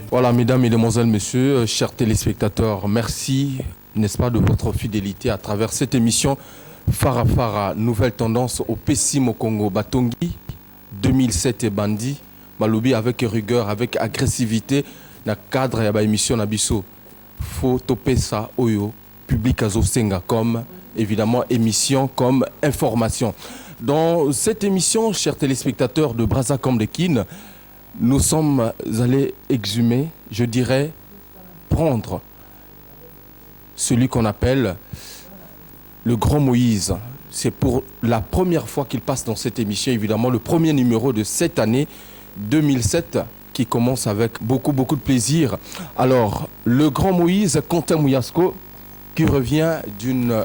Voilà, mesdames, mesdemoiselles, messieurs, chers téléspectateurs, merci, n'est-ce pas, de votre fidélité à travers cette émission Fara Fara, nouvelle tendance au Pessimo Congo. Batongi, 2007 et Bandi, Maloubi avec rigueur, avec agressivité, dans le cadre de l'émission Nabiso. Faut toper ça, Oyo, public Azo Senga, comme évidemment émission, comme information. Dans cette émission, chers téléspectateurs de Brazza comme de Kin, nous sommes allés exhumer, je dirais, prendre celui qu'on appelle le Grand Moïse. C'est pour la première fois qu'il passe dans cette émission, évidemment, le premier numéro de cette année 2007 qui commence avec beaucoup de plaisir. Alors, le Grand Moïse, Quentin Mouyasco, qui revient d'une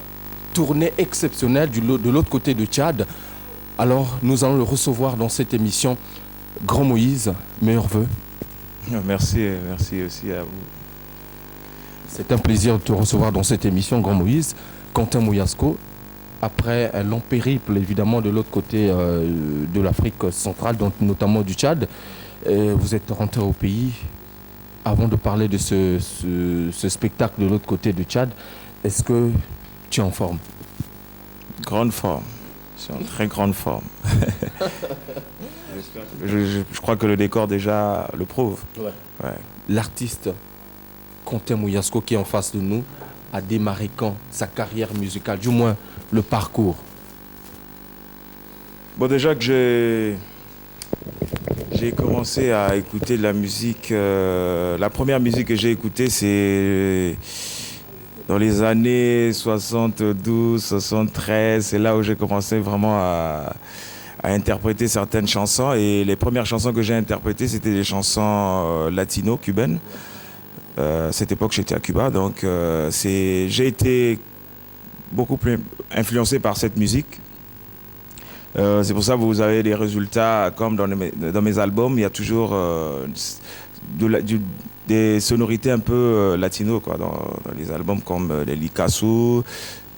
tournée exceptionnelle de l'autre côté de Tchad. Alors, nous allons le recevoir dans cette émission. Grand Moïse, meilleurs vœux. Merci aussi à vous. C'est un plaisir de te recevoir dans cette émission, Grand Moïse. Quentin Mouyasco, après un long périple, évidemment, de l'autre côté de l'Afrique centrale, donc notamment du Tchad, vous êtes rentré au pays. Avant de parler de ce spectacle de l'autre côté du Tchad, est-ce que tu es en forme? Grande forme. Je suis en très grande forme. Je crois que le décor déjà le prouve. Ouais. L'artiste Quentin Mouyasco qui est en face de nous a démarré quand sa carrière musicale, du moins le parcours? Bon, déjà que j'ai commencé à écouter de la musique. La première musique que j'ai écoutée, c'est dans les années 72, 73. C'est là où j'ai commencé vraiment à interpréter certaines chansons. Et les premières chansons que j'ai interprétées, c'était des chansons latino, cubaines. À cette époque, j'étais à Cuba. Donc, j'ai été beaucoup plus influencé par cette musique. C'est pour ça que vous avez des résultats comme dans mes albums. Il y a toujours des sonorités un peu latino, quoi, dans les albums comme les Likasu,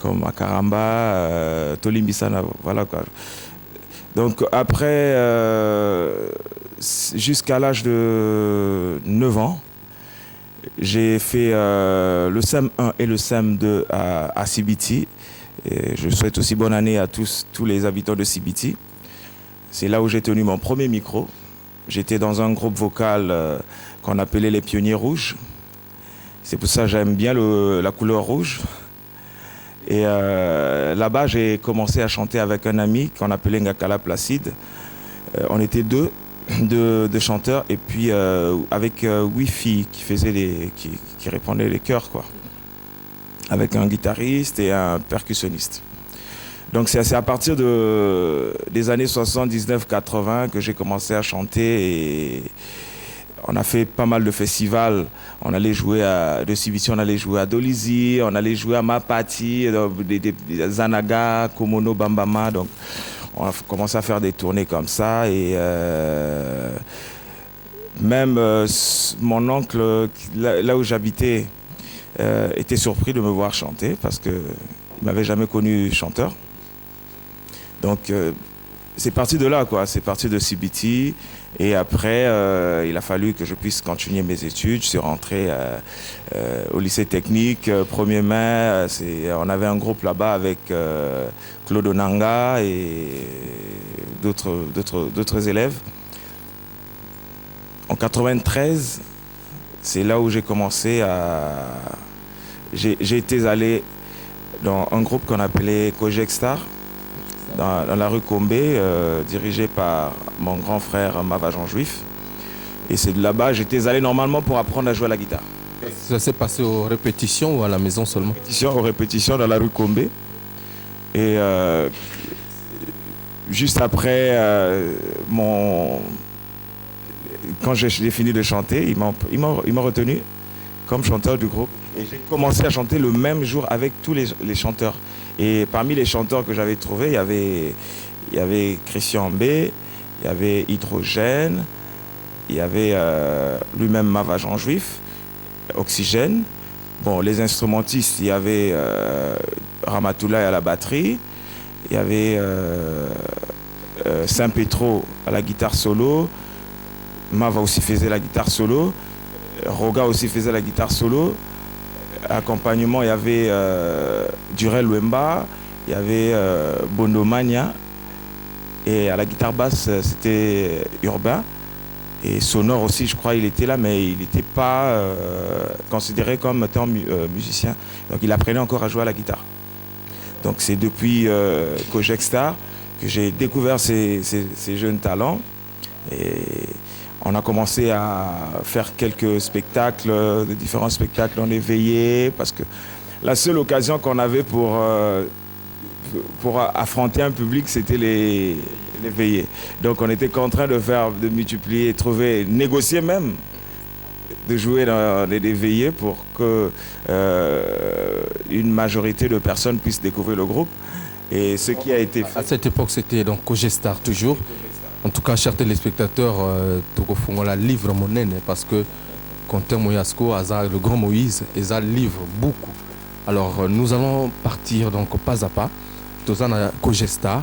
comme Akaramba, Tolimbisana, voilà quoi. Donc après, jusqu'à l'âge de 9 ans, j'ai fait le CEM1 et le CEM2 à Sibiti. Et je souhaite aussi bonne année à tous les habitants de Sibiti. C'est là où j'ai tenu mon premier micro. J'étais dans un groupe vocal qu'on appelait les Pionniers Rouges. C'est pour ça que j'aime bien la couleur rouge. Et là-bas, j'ai commencé à chanter avec un ami qu'on appelait Ngakala Placide. On était deux chanteurs et puis avec Wi-Fi qui répondait les chœurs, quoi. Avec un guitariste et un percussionniste. Donc c'est à partir des années 79-80 que j'ai commencé à chanter et on a fait pas mal de festivals. On allait jouer de Sibiti, on allait jouer à Dolisie, on allait jouer à Mapati, Zanaga, Komono, Bambama. Donc on a commencé à faire des tournées comme ça et même mon oncle, là où j'habitais, était surpris de me voir chanter parce qu'il ne m'avait jamais connu chanteur. Donc c'est parti de là, quoi. C'est parti de Sibiti. Et après, il a fallu que je puisse continuer mes études. Je suis rentré au lycée technique, 1er mai. On avait un groupe là-bas avec Claude Onanga et d'autres élèves. En 93, c'est là où j'ai commencé à... J'ai été allé dans un groupe qu'on appelait Kojek Star, dans la rue Combé, dirigé par mon grand frère Mava Jean Juif. Et c'est de là-bas, j'étais allé normalement pour apprendre à jouer à la guitare. Ça s'est passé aux répétitions ou à la maison seulement? Aux répétitions dans la rue Combé. Et juste après, quand j'ai fini de chanter, il m'a retenu comme chanteur du groupe. Et j'ai commencé à chanter le même jour avec tous les chanteurs. Et parmi les chanteurs que j'avais trouvés, il y avait Christian B, il y avait Hydrogène, il y avait lui-même Mava Jean Juif, Oxygène. Bon, les instrumentistes, il y avait Ramatoulaye à la batterie, il y avait Saint-Pétro à la guitare solo, Mava aussi faisait la guitare solo, Roga aussi faisait la guitare solo. Accompagnement, il y avait Durel Wemba, il y avait Bondo Mania. Et à la guitare basse, c'était Urbain. Et sonore aussi, je crois, il était là, mais il n'était pas considéré comme étant musicien. Donc il apprenait encore à jouer à la guitare. Donc c'est depuis Kojek Star que j'ai découvert ces jeunes talents. Et on a commencé à faire quelques spectacles, de différents spectacles, on est veillé, parce que la seule occasion qu'on avait pour affronter un public, c'était les veillées. Donc on était contraint de multiplier, trouver, négocier même, de jouer dans des veillées pour que une majorité de personnes puissent découvrir le groupe. Et ce qui a été fait... À cette époque, c'était donc Kojek Star toujours. En tout cas, chers téléspectateurs, Togo Fongola livre monnaie parce que Quentin Moyasko, le grand Moïse, ils livre beaucoup. Alors nous allons partir donc pas à pas. Nous avons Kojek Star,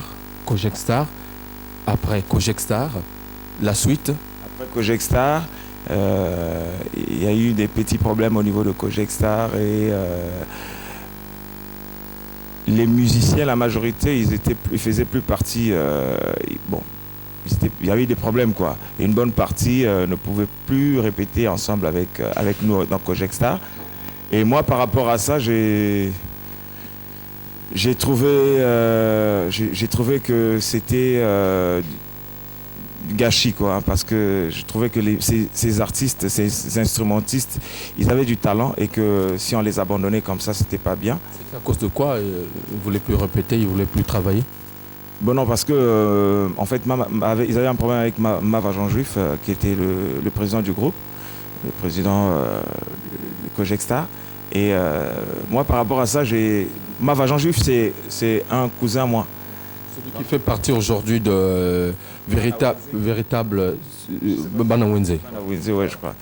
après Kojek Star, la suite. Après Kojek Star, il y a eu des petits problèmes au niveau de Kojek Star et les musiciens, la majorité, ils faisaient plus partie. Il y avait des problèmes quoi. Et une bonne partie ne pouvait plus répéter ensemble avec nous dans Kojek Star. Et moi, par rapport à ça, j'ai trouvé que c'était gâchis quoi, parce que je trouvais que ces artistes, ces instrumentistes, ils avaient du talent et que si on les abandonnait comme ça, c'était pas bien. C'est à cause de quoi ils ne voulaient plus répéter, ils ne voulaient plus travailler? Bon non, parce que en fait, ils avaient un problème avec Mav Agent Juif, qui était le président du groupe, le président de Kojek Star. Et moi, par rapport à ça, Mav Agent Juif, c'est un cousin à moi. Celui qui fait partie aujourd'hui de véritable Banawenze. Banawenze, ouais, je crois.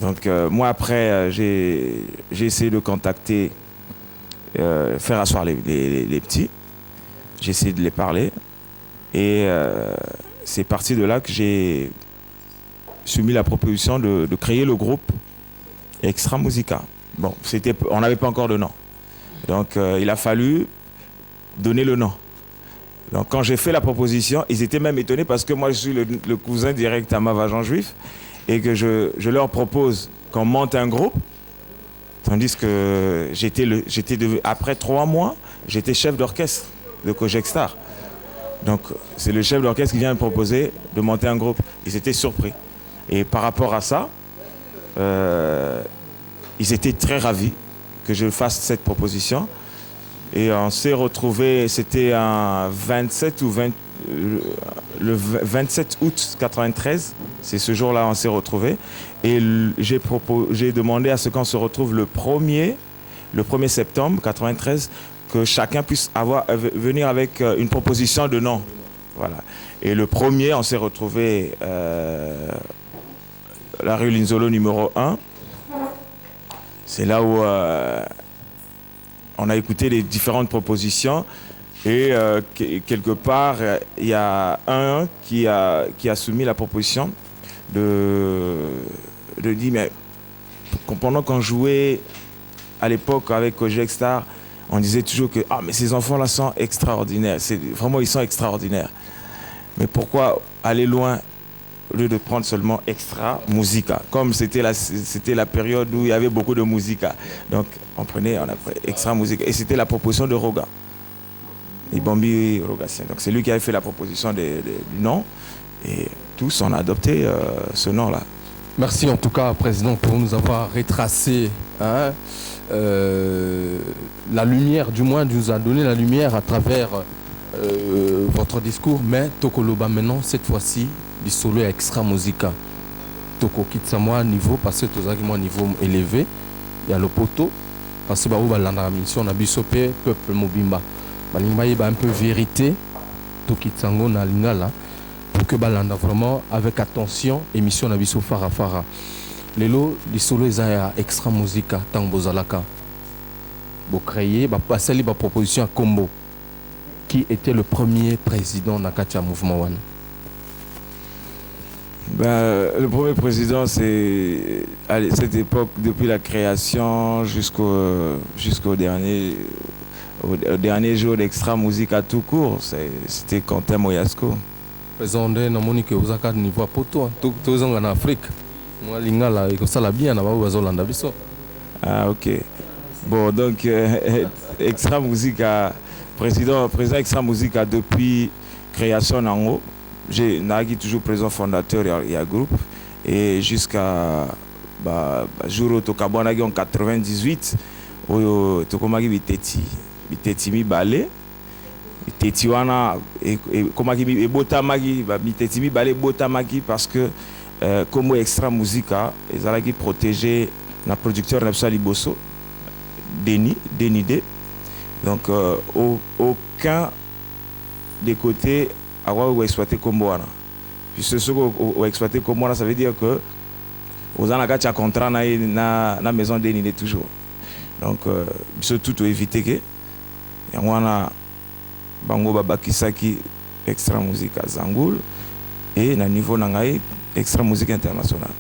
Donc moi, après, j'ai essayé de contacter, faire asseoir les petits. J'ai essayé de les parler et c'est parti de là que j'ai soumis la proposition de créer le groupe Extra Musica. Bon, on n'avait pas encore de nom. Donc il a fallu donner le nom. Donc quand j'ai fait la proposition, ils étaient même étonnés parce que moi je suis le cousin direct à Mav Agent Juif et que je leur propose qu'on monte un groupe. Tandis que après 3 mois, j'étais chef d'orchestre de Kojek Star. Donc c'est le chef d'orchestre qui vient me proposer de monter un groupe. Ils étaient surpris. Et par rapport à ça, ils étaient très ravis que je fasse cette proposition. Et on s'est retrouvés, c'était le 27 août 93. C'est ce jour-là on s'est retrouvés. Et j'ai demandé à ce qu'on se retrouve le 1er septembre 93, que chacun puisse venir avec une proposition de nom. Voilà. Et le premier, on s'est retrouvé la rue Linzolo numéro 1. C'est là où on a écouté les différentes propositions. Et quelque part, il y a un qui a soumis la proposition de dire, mais pendant qu'on jouait à l'époque avec Kojek Star, on disait toujours que mais ces enfants-là sont extraordinaires. Vraiment, ils sont extraordinaires. Mais pourquoi aller loin au lieu de prendre seulement Extra Musica? Comme c'était la période où il y avait beaucoup de musica. Donc, on a pris Extra Musica. Et c'était la proposition de Roga. Et Bambi Rogatien. Donc, c'est lui qui avait fait la proposition du nom. Et tous, on a adopté ce nom-là. Merci en tout cas, Président, pour nous avoir retracé la lumière, du moins nous a donné la lumière à travers votre discours, mais Tokoloba maintenant, cette fois-ci, du solo Extra Musica. Toko Kitsamwa niveau, parce que tous arguments niveau élevé, il y a le poteau, parce que la mission, on a bisopé, peuple Mobimba. Il y a un peu vérité, Tokitsango na lingala, pour que balanda vraiment avec attention, émission na biso Fara Fara. Lelo, les solos ils Extra Musica, Tango Zalaka. Vous créez, passer la proposition à Combo, qui était le premier président de Nakatia Mouvement One. Le premier président, c'est à cette époque, depuis la création jusqu'au dernier jour d'Extra Musique à tout court, c'était Quentin Moyasco. Président de Namonique aux accords niveau à poto, tous en Afrique. Moi, l'ingala, il ça la bien, on va aux Hollande. Ah, ok. Bon, donc, Extra Musique président Extra Musique a depuis création en haut. J'ai toujours président fondateur il y a groupe et jusqu'à jour au Tokabonagi en 98 au Tokomagi biteti mi balé biteti wana et komagi e botamagi biteti mi balé botamagi parce que comme Extra Musica ils allaient protéger la producteur Nepsa Liboso Denide donc aucun des côtés avoir exploité comme moi. Puisque ce qu'on exploité comme moi, ça veut dire que aux anagats contrat na maison d'Enide toujours. Donc c'est tout éviter que y a bango babakisaki Extra Musique à Zangoul et na niveau nangai Extra Musique internationale.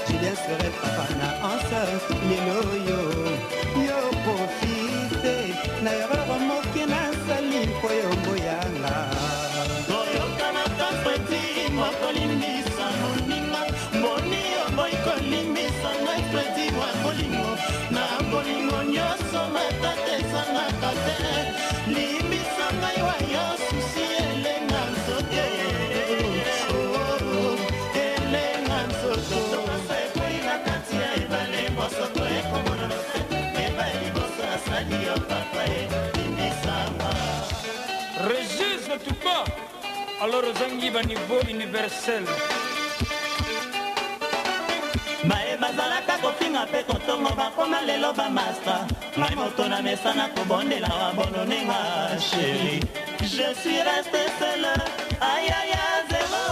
Julien serait papa na enceinte lelo yo profite na yoro moki na sali koyo boyanga koyo kana tapeti mokolimisa moninga moni oboy kolimisa na preti wa bolingo na bolingo nyoso matate sana kate limisa ngai wa yo susi elenga nzote Régis ne tout pas, alors Zangi va niveau universel. bazalaka kofinga pe kotongo bakoma lelo bamasta ngai moto na mesa na kobondela wa bononenga chéri je suis resté seul aïe aïe zéro.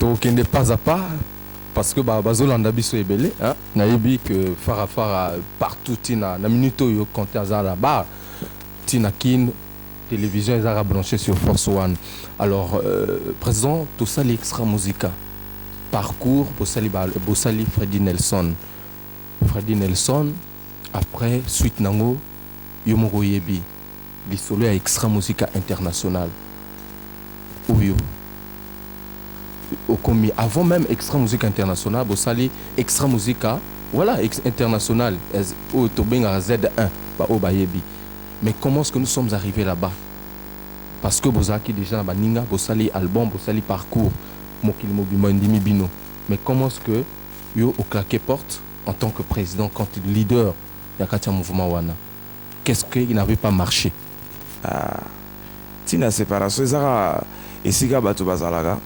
tokende pas à pas parce que bazolanda biso ebele hein nayebi que Farafara partout tina na minute yo compter à là-bas tina kin télévision ezara branché sur Force One. Alors président tout ça l'extra musica parcours Bossali Freddy Nelson après suite nango yomoko yebi l'isolo à extra musica international Ouyo au commis avant même extra musique internationale Bossali extra musica voilà international au tobenga Z1 ba o bayebi. Mais comment est-ce que nous sommes arrivés là-bas? Parce que Bozaki déjà na baninga Bossali album Bossali parcours mokili mobimo ndimi bino. Mais comment est-ce que yo au claqué porte en tant que président quand il leader yakati mouvement wana? Qu'est-ce qu'il n'avait pas marché? Tina séparation ezara esika bato bazalaka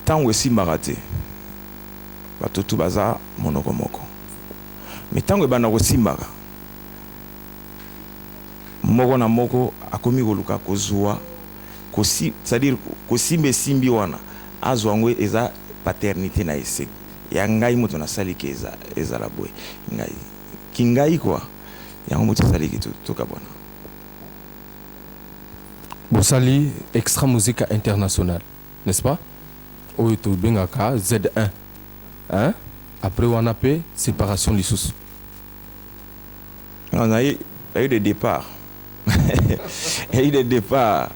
tango esimbaka te bato tu baza monoko moko mais tango ebanda kosimbaka moko na moko akomi koluka kozwa c'est-à-dire kosimba esimbi wana azwa yango eza paternité na ese ya ngai moto nasali ke ezala boye ngai kingai quoi yango moto asali ke toka bona. Bossali extra musique internationale, n'est-ce pas? Ou to bengaka Z1. Hein? Après on a fait séparation lisusu. On a eu des départs. Il y a eu des départs.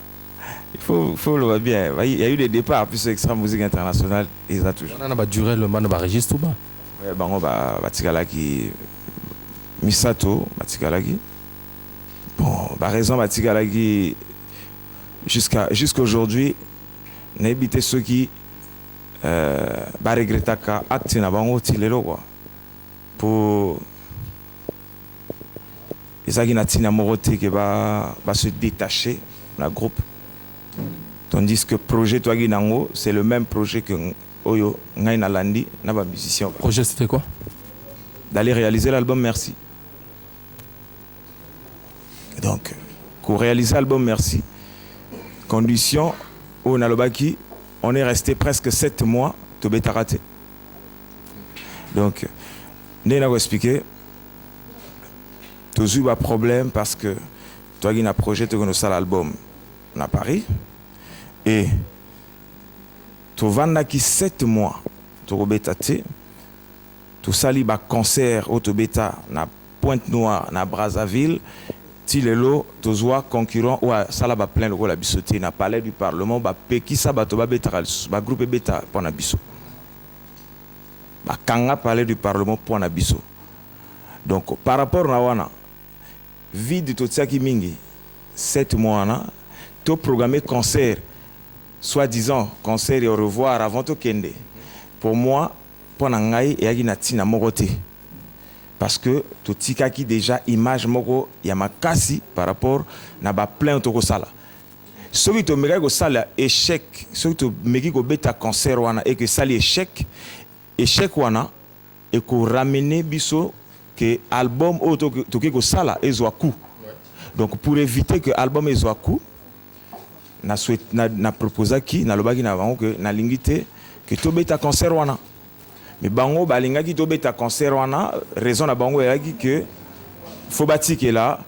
Il faut le voir bien. Il y a eu des départs puis extra musique internationale et ça toujours. On a duré le man ba registre ou pas? Ouais, on va Batikalaki Misato Batikalaki. Bon, par raison Batikalaki jusqu'aujourd'hui n'habiter ceux qui regretter qu'à acte na bango tilelo quoi pour les agina tina moroté qui va se détacher la groupe, tandis que projet toi ginango c'est le même projet que oyo ngai na landi na ba musicien. Projet c'était quoi? D'aller réaliser l'album Merci. Donc pour réaliser l'album Merci, condition au Nalobaki, on est resté presque 7 mois to betaraté. Donc n'est pas expliqué toujours eu un problème parce que toi qui as un projet de faire l'album à Paris et tu vas qui 7 mois to betaté tout ça li ba concert au beta na Pointe-Noire na Brazzaville tilelo tozwa concurrent ou ça la ba plein le la bisoté na palais du parlement ba peki ça ba to ba beta ba groupe beta pour na biso ba kanga palais du parlement pour na biso. Donc par rapport na wana vide tout ça qui mingi 7 mois na to programmer concert soi-disant concert et au revoir avant to kende pour moi pour na ngai et yaki na tina moroté. Parce que tout tika qui déjà image moko ya makasi par rapport na ba plein to ko sala. Ce qui to mega ko sala échec, ce qui to mega ko beta concert wana et que sali échec wana et ko ramener biso que album auto to ko sala ezwa coup. Donc pour éviter que album ezwa coup na proposa ki na lobaki na bango que na lingité que to beta concert wana. Mais bango balinga ki to beta concert wana raison na bango yaki que faut batike là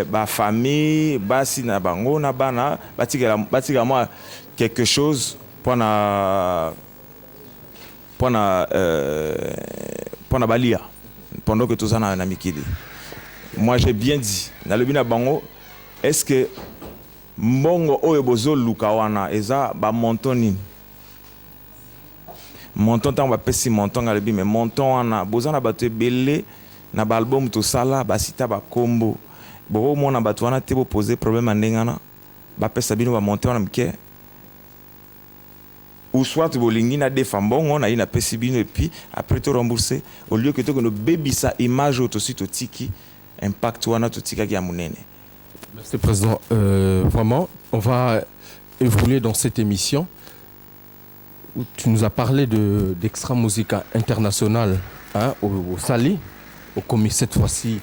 ba famille basi na bango na bana batika moi quelque chose pour na balia pendant que tout ça na mikili. Moi j'ai bien dit na lobi na bango est-ce que mbongo oyo bozo luka wana eza ba montoni montant on va passer montant à mais montant on a besoin de battre belé na album tout ça là ba sita ba combo bon mon na battu on a te poser problème ndengana ba pesa bino ba monter on mke ou soit tu bolingi na defambon on a ina pesa bino et puis après te rembourser au lieu que tu no baby sa image auto site tiki impact on a tout tika ki amunene. Monsieur le Président, vraiment on va évoluer dans cette émission. Tu nous as parlé d'Extra Musica International hein, au Sali, au commis cette fois-ci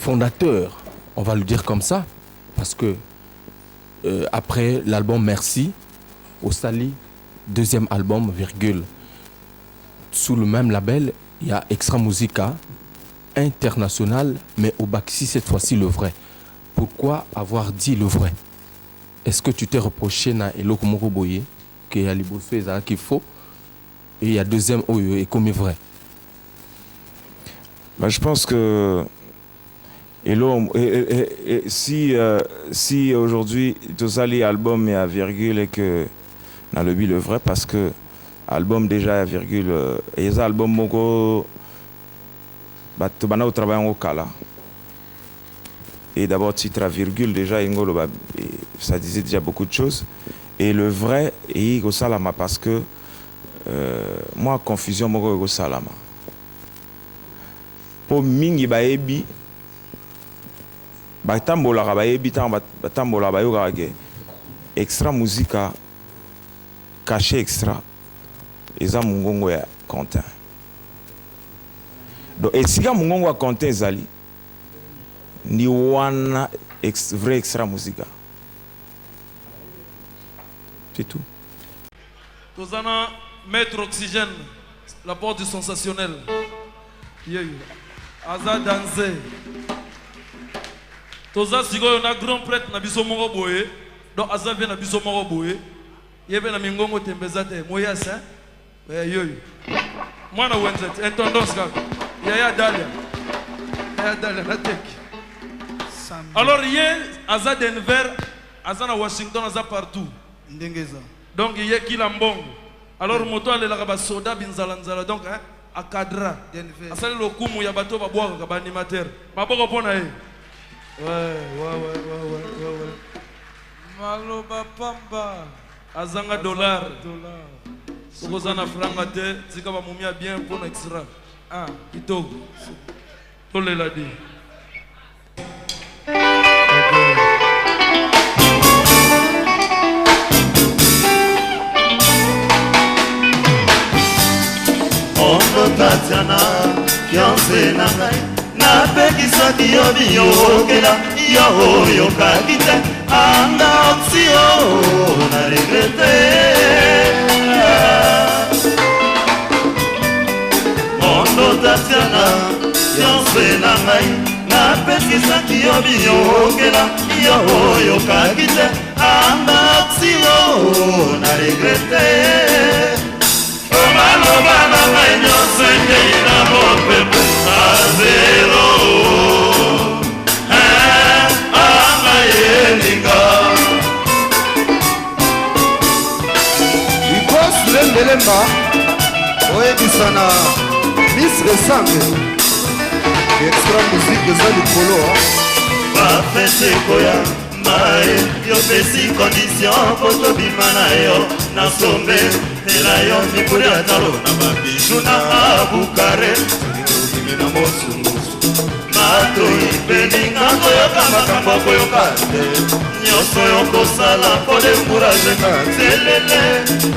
fondateur, on va le dire comme ça, parce que après l'album Merci, au Sali, deuxième album, virgule. Sous le même label, il y a Extra Musica, international, mais au Baxi, cette fois-ci, le vrai. Pourquoi avoir dit le vrai? Est-ce que tu t'es reproché na Eloko Moko Boye, que y a les bosseux qu'il faut, et il y a deuxième Oyo et comme vrai? Bah, je pense que si aujourd'hui tout ça les albums est à virgule et que dans le but le vrai parce que album déjà à virgule et les albums moko bah tu vas au travail au kala et d'abord titre à virgule déjà ça disait déjà beaucoup de choses et le vrai et au salama parce que moi confusion moko au salama pour mingi baebi batambola baebi batambola bayoga Extra Musica caché extra eza mungongo ya Quentin donc esika mungongo ya Quentin ezali ni wana vrai Extra Musica c'est tout. Tozana Maître Oxygène, la porte du sensationnel. Aza danser. Toza sigoyo na grand prêtre na biso moko boye. Donc aza vient na biso moko boye. Yebe na mingongo tembezate moyasa. Yoyo. Mwana wenzet intendance kaka. Yaya Dalia. Yaya Dalia na tek. Alors hier aza Denver, aza na Washington, aza partout. Ndengeza. Donc il y a qui l'ambongo. Alors moto alelaka ba soda binzala nzala donc hein à cadra. Asali lokumu ya bato ba boaka ba animateur. Maboko pona ye. Ouais. Maloba pamba. Azanga dollar. Sokozana franga te, zika ba mumia bien pour extra. Ah, kitoko. Tole la dit. Ondo Tatiana, fiancé na ngai napekisaki yo biyokela yo yokaki te anga oxio na regrete Ondo Tatiana, fiancé na ngai napekisaki yo biyokela yo yokaki te anga oxio na regrete Maloba na maño senge ina mopepe a zero Ama yelinga Ikos lembelemba oyebisana Miss Resange Extra Musique eza likolo bafete koya mae yopesi condition po tobima na yo na sombe ela yo mikoli atalo na babiju na abukare imi na mosumusu matoi peninga koyoka makambo koyoka te nyonso yokosala po dekourage nga zelele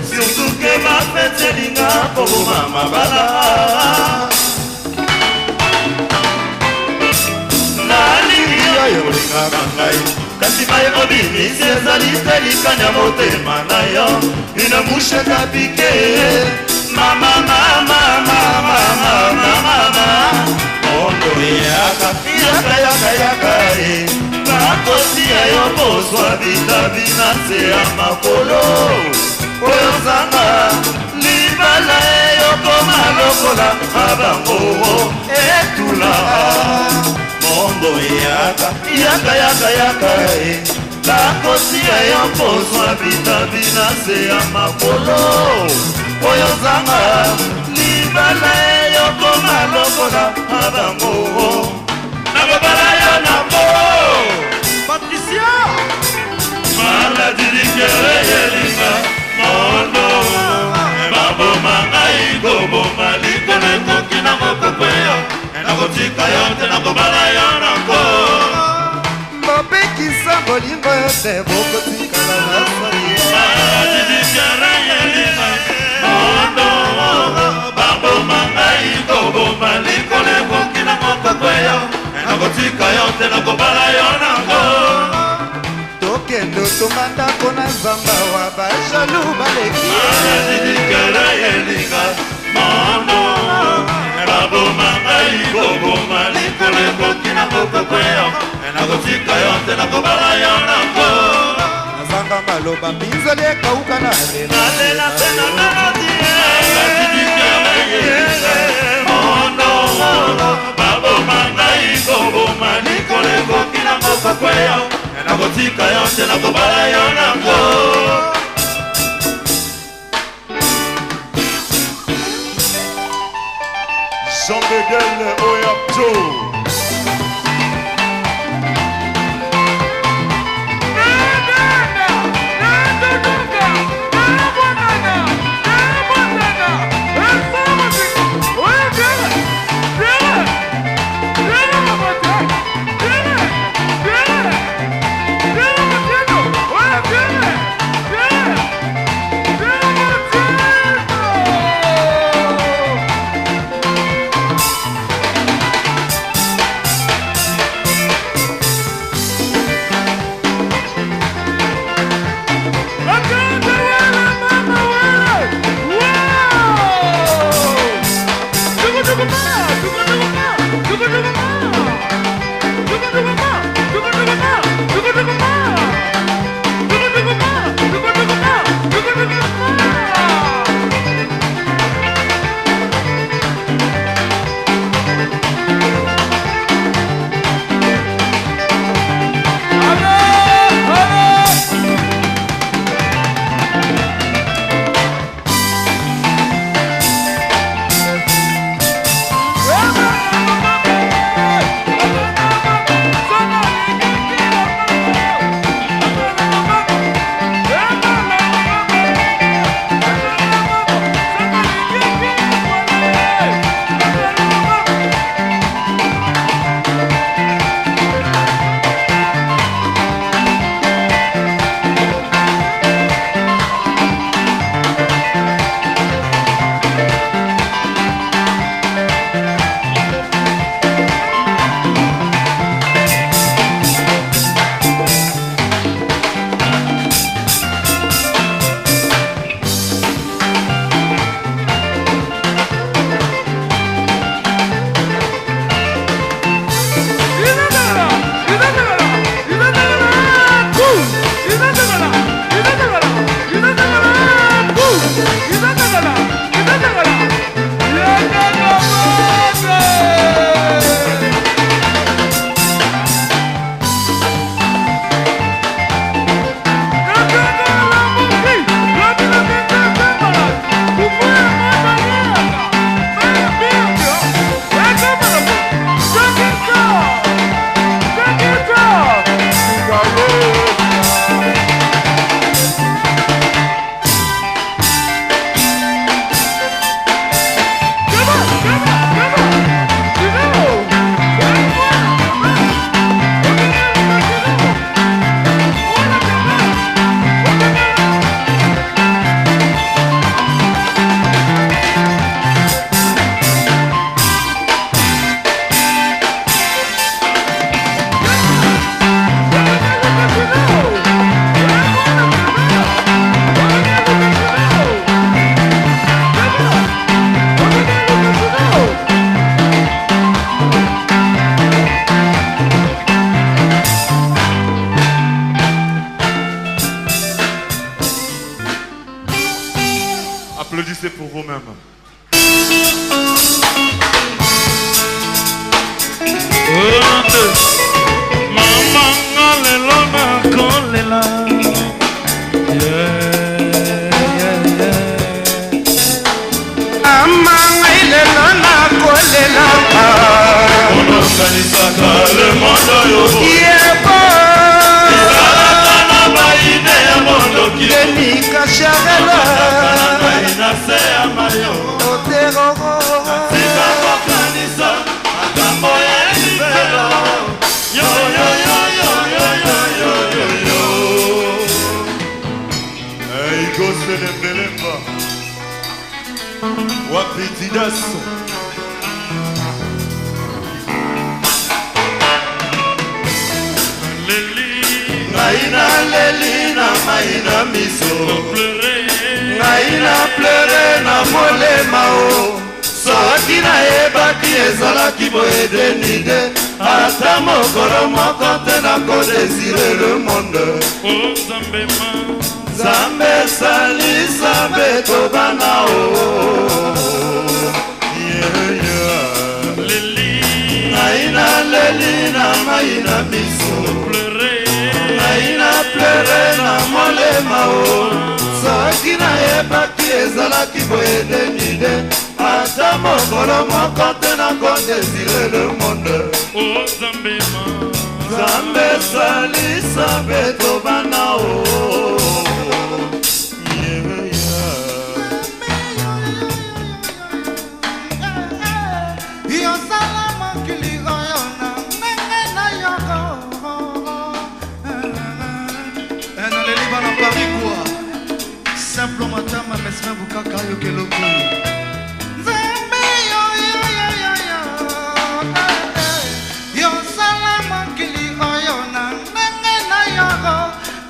surtout ke bafete elinga koboma mabala nalingi yo olingaka ngai kasi maye obimisi ezali te likanya motema na yo ina mushaka pike mama ondo yaka nakosia yo boswa bitabina se ya makolo oyo zanga libala eyokoma lokola abango etula Mondo yaka Lakosia yo poswa vitamina se ya makolo Oyo zanga libala yo koma lokola abango Nakobala yo nabo Patricia Maladi dikere yelinga Mondo Mabo mangai gobo maliko nekoki na mokokweyo Nakotika yote nakobala yo nako Mopekisa bolingo yote bokotikala na sali Adidikere yelima Mondo Babo mangai gobo maliko nekoki na mokokweyo Nakotika yote nakobala yo nako Tokendo tomandako na Zamba wa bajalou baleki Didikere yelinga mono Elabo mangai boboma Likole kokina kokokweyo Enakotika yonte nakobala yonako Nazanga maloba minzali ekauka na lela Nalela tena melodie Didikere yelinga mono Babo mangai boboma Likole kokina kokokweyo Enakotika yonte nakobala yonako Jean Bedel Oyapto Applaudissez pour vous-même. Mama lelo na kolela. Amanga ilelo na kolela Onokanisaka le mondo yobo. Yebo Kana baine ya mondo ki. Denika Charela Baina se amayo. Oteroro Sika kokanisa. Akambo ya nifelo. Yo yo yo yo yo yo yo yo yo. Hey go selembelemba. Wapitidas. Leli. Naina leli na mai na miso ngai na pleure na molema o soki nayebaki ezalaki boye denide ata mokolo moko te nakodesire le monde Nzambe salisa beto bana o ngai na leli na mai na miso ngai na pleure na molema o soki nayebaki ezalaki boye denide ata mokolo moko te nakodesire le monde Nzambe salisa beto bana o Simple matin, ma mesme bukaka yo keloko. Nzambe yo salama kili oyo na ndenge na yo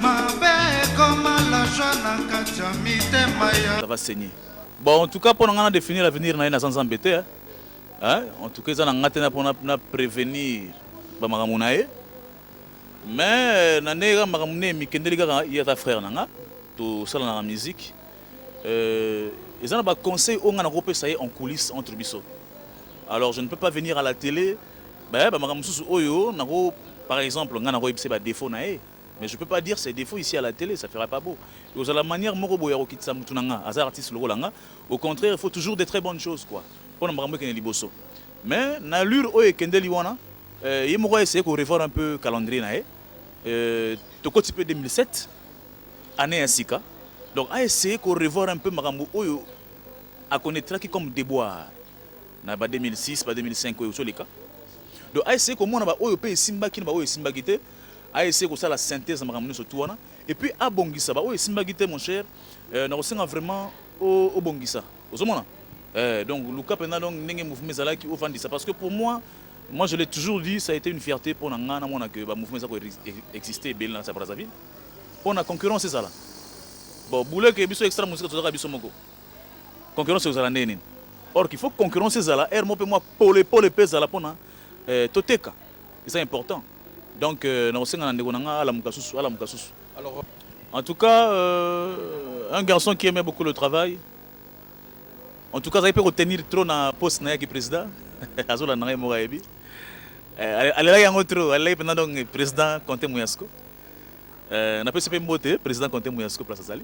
mabe koma la joie na kacha mitema ya. Ça va saigner. Bon, en tout cas, pour nous définir l'avenir, na sans embêter. Hein? En tout cas, ça n'a pour prévenir bamagamunae. Mais nanega magamune mikendeliga ya ta frère nanga. Tout ça dans la musique. Ils ont un conseil on a en coulisses entre biso. Alors je ne peux pas venir à la télé. Par exemple, on a un défaut mais je ne peux pas dire ces défauts ici à la télé, ça ne ferait pas beau. Et la manière au contraire, il faut toujours des très bonnes choses quoi. Mais l'allure où Kendeli wana, il m'a essayé de revoir un peu le calendrier Toko type 2007. Année ainsi que donc a essayé de revoir un peu Marambo Oyo à connaître qui comme déboire na ba 2006 pas 2005 Oyo sur les cas donc a essayé comment na ba Oyo pe Simba qui na ba Oyo Simba gité a essayé que ça la synthèse Marambo sur tout wana et puis à Bongisa ba Oyo Simba gité mon cher na resenga vraiment au Bongisa ozomona donc Luka pendant donc ndenge mouvement zala qui offend ça parce que pour moi je l'ai toujours dit ça a été une fierté pour nga na mona que ba mouvement ça exister bel dans sa Brazzaville. On a concurrence c'est ça là. Bon, boule que biso extra musique to biso moko. Concurrence c'est ça nene. Or qu'il faut concurrence c'est ça là, mo pe moi pole pesa la pona toteka. C'est important. Donc na osenga na ndeko nanga ala mukasusu. Alors en tout cas un garçon qui aimait beaucoup le travail. En tout cas, ça peut retenir trop na poste na qui président. Azola na mo gaebi. Elle là yango trop, elle là pendant donc président Conté Mouyasko. On a pu se faire président Conté Mouyasko place Azali.